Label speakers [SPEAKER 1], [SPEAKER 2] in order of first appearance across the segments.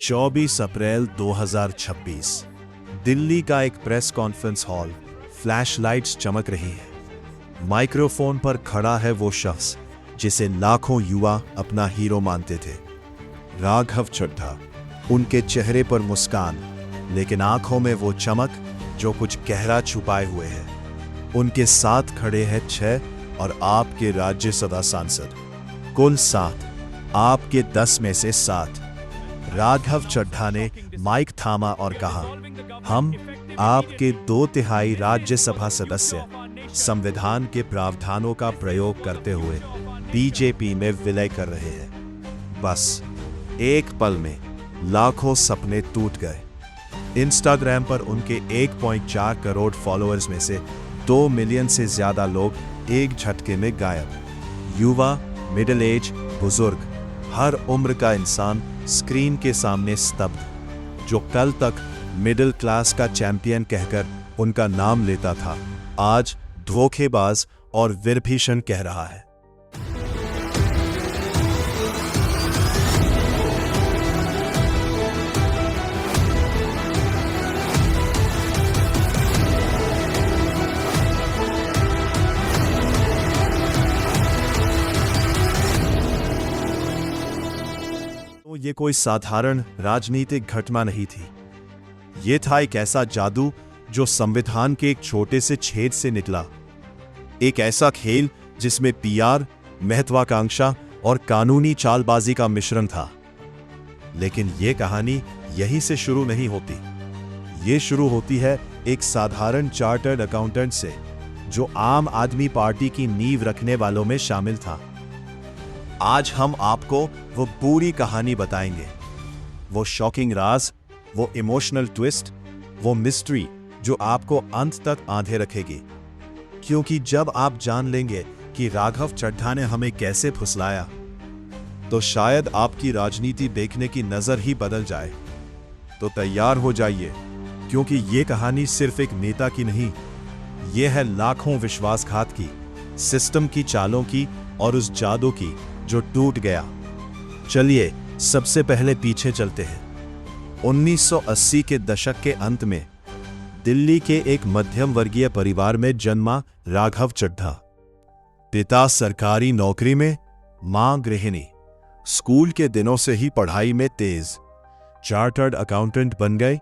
[SPEAKER 1] 24 अप्रैल 2026 दिल्ली का एक press conference hall, flashlights चमक रही हैं। माइक्रोफोन पर खड़ा है वो शख्स जिसे लाखों युवा अपना हीरो मानते थे, राघव चड्ढा। उनके चेहरे पर मुस्कान, लेकिन आंखों में वो चमक जो कुछ गहरा छुपाए हुए है। उनके साथ खड़े हैं 6 और आपके राज्यसभा सांसद, कुल 7। आपके 10 में से 7। राघव चड्ढा ने माइक थामा और कहा, हम आपके 2/3 राज्यसभा सदस्य संविधान के प्रावधानों का प्रयोग करते हुए बीजेपी में विलय कर रहे हैं। बस एक पल में लाखों सपने टूट गए। इंस्टाग्राम पर उनके 1.4 करोड़ फॉलोअर्स में से 2 मिलियन से ज्यादा लोग एक झटके में गायब। युवा, मिडिल एज, बुजुर्ग, हर उम्र का इंसान स्क्रीन के सामने स्तब्ध। जो कल तक मिडिल क्लास का चैंपियन कहकर उनका नाम लेता था, आज धोखेबाज और विरभीषण कह रहा है। तो ये कोई साधारण राजनीतिक घटना नहीं थी। ये था एक ऐसा जादू जो संविधान के एक छोटे से छेद से निकला। एक ऐसा खेल जिसमें पीआर, महत्वाकांक्षा और कानूनी चालबाजी का मिश्रण था। लेकिन ये कहानी यहीं से शुरू नहीं होती। ये शुरू होती है एक साधारण चार्टर्ड अकाउंटेंट से, जो आम आदमी पार्टी की नींव रखने वालों में शामिल था। आज हम आपको वो पूरी कहानी बताएंगे। वो शॉकिंग राज, वो इमोशनल ट्विस्ट, वो मिस्ट्री जो आपको अंत तक आंधे रखेगी। क्योंकि जब आप जान लेंगे कि राघव चड्ढा ने हमें कैसे फुसलाया, तो शायद आपकी राजनीति देखने की नजर ही बदल जाए। तो तैयार हो जाइए, क्योंकि ये कहानी सिर्फ एक नेता की नहीं, ये है लाखों विश्वासघात की, सिस्टम की चालों की और उस जादू की जो टूट गया। चलिए सबसे पहले पीछे चलते हैं। 1980 के दशक के अंत में दिल्ली के एक मध्यम वर्गीय परिवार में जन्मा राघव चड्ढा। पिता सरकारी नौकरी में, मां गृहिणी। स्कूल के दिनों से ही पढ़ाई में तेज, चार्टर्ड अकाउंटेंट बन गए।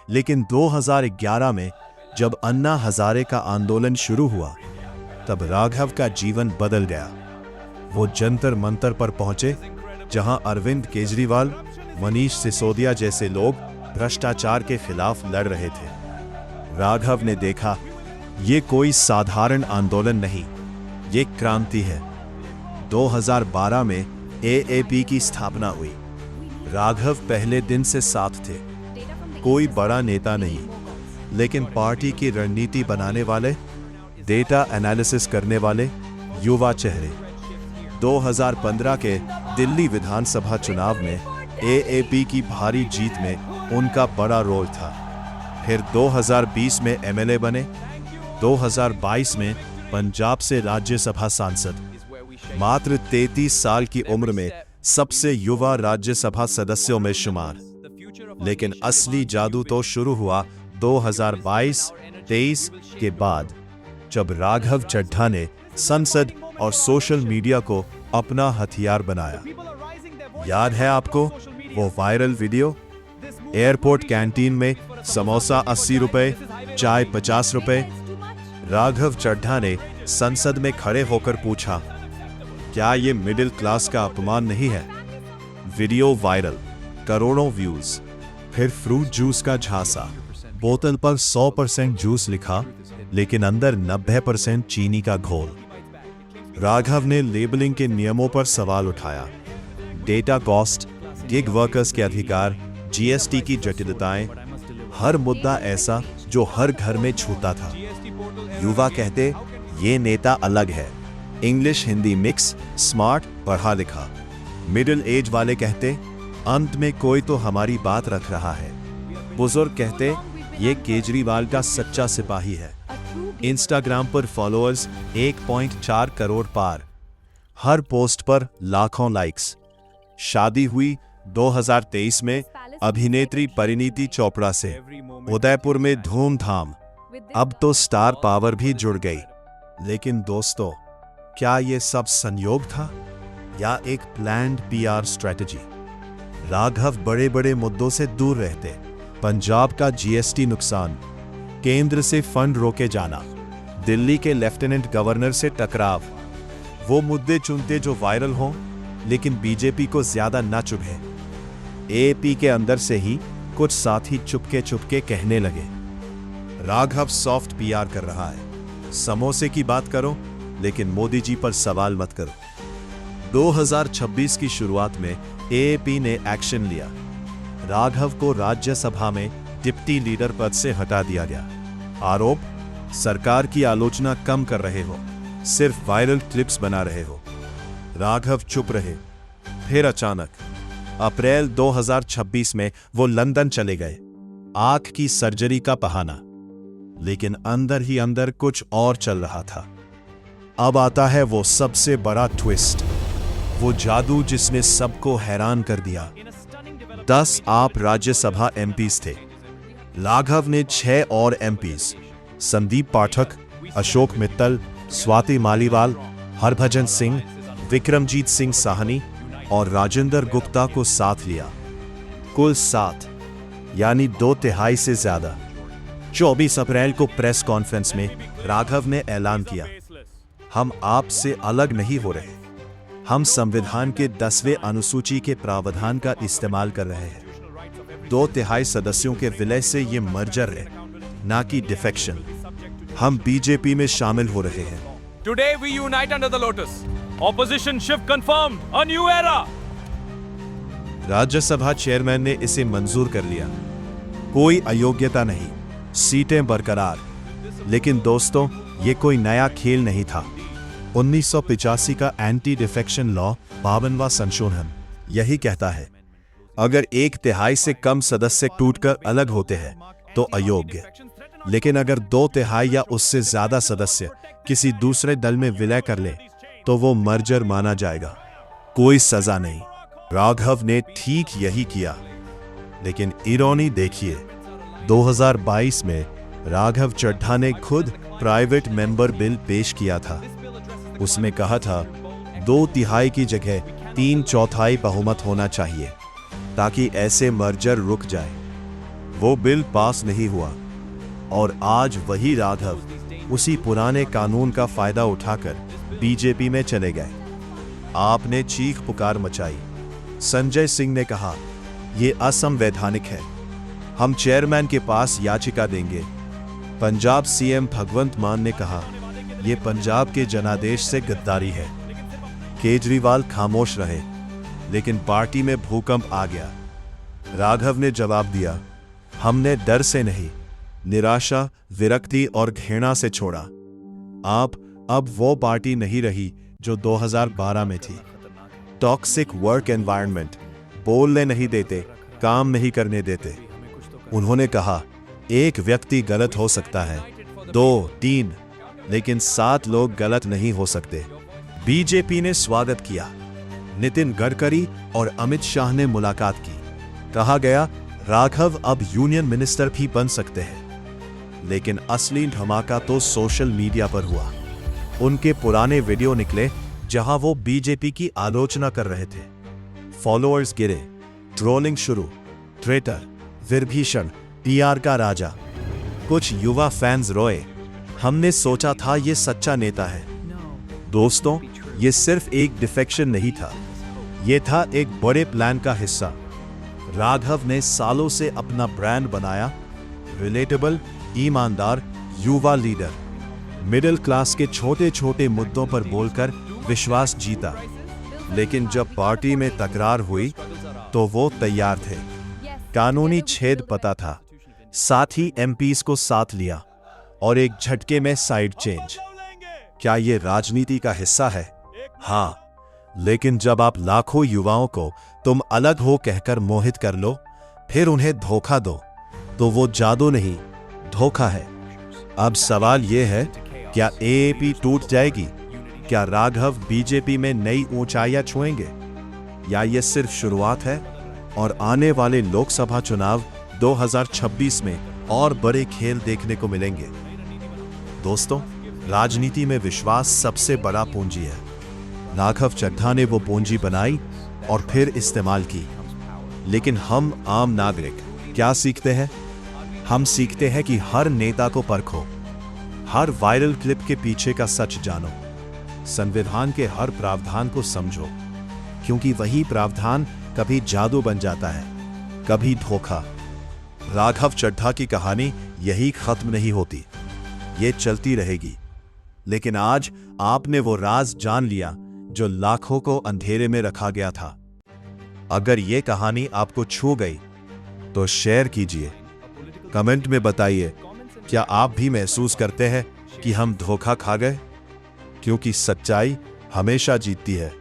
[SPEAKER 1] लेकिन 2011 में जब अन्ना हजारे का आंदोलन शुरू हुआ, तब राघव का जीवन बदल गया। वो जंतर मंतर पर पहुंचे, जहां अरविंद केजरीवाल, मनीष सिसोदिया जैसे लोग भ्रष्टाचार के खिलाफ लड़ रहे थे। राघव ने देखा, ये कोई साधारण आंदोलन नहीं, ये क्रांति है। 2012 में एएपी की स्थापना हुई। राघव पहले दिन से साथ थे। कोई बड़ा नेता नहीं, लेकिन पार्टी की रणनीति बनाने वाले, डेटा एनालिसिस करने वाले युवा चेहरे। 2015 के दिल्ली विधानसभा चुनाव में एएपी की भारी जीत में उनका बड़ा रोल था। फिर 2020 में एमएलए बने, 2022 में पंजाब से राज्यसभा सांसद। मात्र 33 साल की उम्र में सबसे युवा राज्यसभा सदस्यों में शुमार। लेकिन असली जादू तो शुरू हुआ 2022-23 के बाद, जब राघव चड्ढा ने संसद और सोशल मीडिया को अपना हथियार बनाया। याद है आपको वो वायरल वीडियो? एयरपोर्ट कैंटीन में समोसा 80 रुपए, चाय 50 रुपए। राघव चड्ढा ने संसद में खड़े होकर पूछा, क्या ये मिडिल क्लास का अपमान नहीं है? वीडियो वायरल, करोड़ों व्यूज। फिर फ्रूट जूस का झांसा। बोतल पर 100% जूस लिखा, लेकिन अंदर 90% चीनी का घोल। राघव ने लेबलिंग के नियमों पर सवाल उठाया। डेटा कॉस्ट, गिग वर्कर्स के अधिकार, जीएसटी की जटिलताएं, हर मुद्दा ऐसा जो हर घर में छूता था। युवा कहते, ये नेता अलग है, इंग्लिश हिंदी मिक्स, स्मार्ट, पढ़ा लिखा। मिडिल एज वाले कहते, अंत में कोई तो हमारी बात रख रहा है। बुजुर्ग कहते, ये केजरीवाल का सच्चा सिपाही है। इंस्टाग्राम पर फॉलोअर्स 1.4 करोड़ पार। हर पोस्ट पर लाखों लाइक्स। शादी हुई 2023 में, अभिनेत्री परिणीति चोपड़ा से उदयपुर में धूमधाम। अब तो स्टार पावर भी जुड़ गई। लेकिन दोस्तों, क्या ये सब संयोग था या एक प्लान्ड पीआर स्ट्रेटजी? राघव बड़े बड़े मुद्दों से दूर रहते। पंजाब का जीएसटी नुकसान, केंद्र से फंड रोके जाना, दिल्ली के लेफ्टिनेंट गवर्नर से टकराव, वो मुद्दे चुनते जो वायरल हों लेकिन बीजेपी को ज्यादा न चुभे। एपी के अंदर से ही कुछ साथी चुपके चुपके कहने लगे, राघव सॉफ्ट पीआर कर रहा है, समोसे की बात करो लेकिन मोदी जी पर सवाल मत करो। 2026 की शुरुआत में एपी ने एक्शन लिया। राघव को राज्यसभा में डिप्टी लीडर पद से हटा दिया गया। आरोप, सरकार की आलोचना कम कर रहे हो, सिर्फ वायरल क्लिप्स बना रहे हो। राघव चुप रहे। फिर अचानक अप्रैल 2026 में वो लंदन चले गए, आंख की सर्जरी का बहाना। लेकिन अंदर ही अंदर कुछ और चल रहा था। अब आता है वो सबसे बड़ा ट्विस्ट, वो जादू जिसने सबको हैरान कर दिया। 10 आप राज्यसभा एमपीज थे। राघव ने 6 और एमपीज संदीप पाठक, अशोक मित्तल, स्वाति मालीवाल, हरभजन सिंह, विक्रमजीत सिंह साहनी और राजेंद्र गुप्ता को साथ लिया। कुल 7, यानी 2/3 से ज्यादा। 24 अप्रैल को प्रेस कॉन्फ्रेंस में राघव ने ऐलान किया, हम आपसे अलग नहीं हो रहे, हम संविधान के 10वें अनुसूची के प्रावधान का इस्तेमाल कर रहे हैं। 2/3 सदस्यों के विलय से ये मर्जर है, ना कि डिफेक्शन। हम बीजेपी में शामिल हो रहे हैं।
[SPEAKER 2] Today we unite under the lotus. Opposition shift confirmed. A new era.
[SPEAKER 1] Rajya Sabha chairman ने इसे मंजूर कर लिया। कोई अयोग्यता नहीं, सीटें बरकरार। लेकिन दोस्तों, ये कोई नया खेल नहीं था। 1985 का एंटी डिफेक्शन लॉ 52वां संशोधन यही कहता है, अगर 1/3 से कम सदस्य टूटकर अलग होते हैं तो अयोग्य। लेकिन अगर 2/3 या उससे ज्यादा सदस्य किसी दूसरे दल में विलय कर ले तो वो मर्जर माना जाएगा, कोई सजा नहीं। राघव ने ठीक यही किया। लेकिन इरोनी देखिए, 2022 में राघव चड्ढा ने खुद प्राइवेट मेंबर बिल पेश किया था। उसमें कहा था 2/3 की जगह 3/4 बहुमत होना चाहिए ताकि ऐसे मर्जर रुक जाए। वो बिल पास नहीं हुआ और आज वही राघव उसी पुराने कानून का फायदा उठाकर बीजेपी में चले गए। आपने चीख पुकार मचाई। संजय सिंह ने कहा, यह असंवैधानिक है, हम चेयरमैन के पास याचिका देंगे। पंजाब सीएम भगवंत मान ने कहा, यह पंजाब के जनादेश से गद्दारी है। केजरीवाल खामोश रहे, लेकिन पार्टी में भूकंप आ गया। राघव ने जवाब दिया, हमने डर से नहीं, निराशा, विरक्ति और घृणा से छोड़ा। आप अब वो पार्टी नहीं रही जो 2012 में थी। टॉक्सिक वर्क एनवायरनमेंट, बोलने नहीं देते, काम नहीं करने देते। उन्होंने कहा, एक व्यक्ति गलत हो सकता है, 2, 3, लेकिन 7 लोग गलत नहीं हो सकते। बीजेपी ने स्वागत किया। नितिन गडकरी और अमित शाह ने मुलाकात की। कहा गया, राघव अब यूनियन मिनिस्टर भी बन सकते हैं। लेकिन असली धमाका तो सोशल मीडिया पर हुआ। उनके पुराने वीडियो निकले जहां वो बीजेपी की आलोचना कर रहे थे। फॉलोअर्स गिरे, ट्रोलिंग शुरू। ट्विटर, विभीषण, पीआर का राजा। कुछ युवा फैंस रोए, हमने सोचा था ये सच्चा नेता है। दोस्तों, ये सिर्फ एक डिफेक्शन नहीं था, ये था एक बड़े प्लान का हिस्सा। राघव ने सालों से अपना ब्रांड बनाया, रिलेटेबल, ईमानदार, युवा लीडर। मिडिल क्लास के छोटे छोटे मुद्दों पर बोलकर विश्वास जीता। लेकिन जब पार्टी में तकरार हुई तो वो तैयार थे। कानूनी छेद पता था, साथ ही एमपीज को साथ लिया और एक झटके में साइड चेंज। क्या ये राजनीति का हिस्सा है? हाँ, लेकिन जब आप लाखों युवाओं को तुम अलग हो कहकर मोहित कर लो, फिर उन्हें धोखा दो, तो वो जादू नहीं, धोखा है। अब सवाल यह है, क्या एएपी टूट जाएगी? क्या राघव बीजेपी में नई ऊंचाइयां छुएंगे? या ये सिर्फ शुरुआत है? और आने वाले लोकसभा चुनाव 2026 में और बड़े खेल देखने को मिलेंगे। दोस्तों, राजनीति में विश्वास सबसे बड़ा पूंजी है। राघव चड्ढा ने वो पूंजी बनाई और फिर इस्तेमाल की। लेकिन हम आम नागरिक क्या सीखते हैं? हम सीखते हैं कि हर नेता को परखो, हर वायरल क्लिप के पीछे का सच जानो, संविधान के हर प्रावधान को समझो, क्योंकि वही प्रावधान कभी जादू बन जाता है, कभी धोखा। राघव चड्ढा की कहानी यही खत्म नहीं होती, ये चलती रहेगी। लेकिन आज आपने वो राज जान लिया जो लाखों को अंधेरे में रखा गया था। अगर ये कहानी आपको छू गई तो शेयर कीजिए, कमेंट में बताइए, क्या आप भी महसूस करते हैं कि हम धोखा खा गए? क्योंकि सच्चाई हमेशा जीतती है।